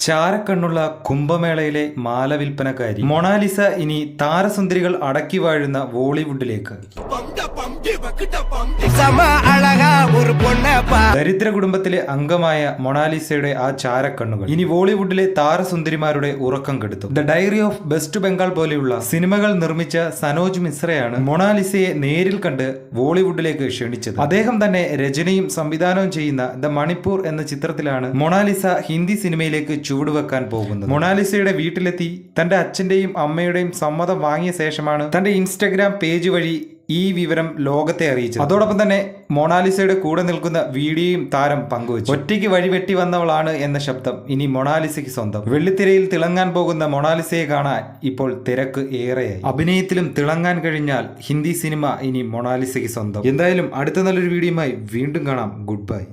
ചാരക്കണ്ണുള്ള കുംഭമേളയിലെ മാല വിൽപ്പനക്കാരി Mona Lisa ഇനി താരസുന്ദരികൾ അടക്കി വാഴുന്ന ബോളിവുഡിലേക്ക്. ദരിദ്ര കുടുംബത്തിലെ അംഗമായ മൊണാലിസയുടെ ആ ചാരക്കണ്ണുകൾ ഇനി ബോളിവുഡിലെ താരസുന്ദരിമാരുടെ ഉറക്കം കെടുത്തു. The diary of West Bengal പോലെയുള്ള സിനിമകൾ നിർമ്മിച്ച സനോജ് മിശ്രയാണ് മൊണാലിസയെ നേരിൽ കണ്ട് ബോളിവുഡിലേക്ക് ക്ഷണിച്ചത്. അദ്ദേഹം തന്നെ രചനയും സംവിധാനവും ചെയ്യുന്ന ദ മണിപ്പൂർ എന്ന ചിത്രത്തിലാണ് മൊണാലിസ ഹിന്ദി സിനിമയിലേക്ക് ചുവടുവെക്കാൻ പോകുന്നത്. മൊണാലിസയുടെ വീട്ടിലെത്തി തന്റെ അച്ഛന്റെയും അമ്മയുടെയും സമ്മതം വാങ്ങിയ ശേഷമാണ് തന്റെ ഇൻസ്റ്റഗ്രാം പേജ് വഴി ഈ വിവരം ലോകത്തെ അറിയിച്ചത്. അതോടൊപ്പം തന്നെ മൊണാലിസയുടെ കൂടെ നിൽക്കുന്ന വീഡിയോയും താരം പങ്കുവച്ചു. ഒറ്റയ്ക്ക് വഴിവെട്ടി വന്നവളാണ് എന്ന ശബ്ദം ഇനി മൊണാലിസയ്ക്ക് സ്വന്തം. വെള്ളിത്തിരയിൽ തിളങ്ങാൻ പോകുന്ന മൊണാലിസയെ കാണാൻ ഇപ്പോൾ തിരക്ക് ഏറെയായി. അഭിനയത്തിലും തിളങ്ങാൻ കഴിഞ്ഞാൽ ഹിന്ദി സിനിമ ഇനി മൊണാലിസയ്ക്ക് സ്വന്തം. എന്തായാലും അടുത്ത നല്ലൊരു വീഡിയോയുമായി വീണ്ടും കാണാം. Good bye.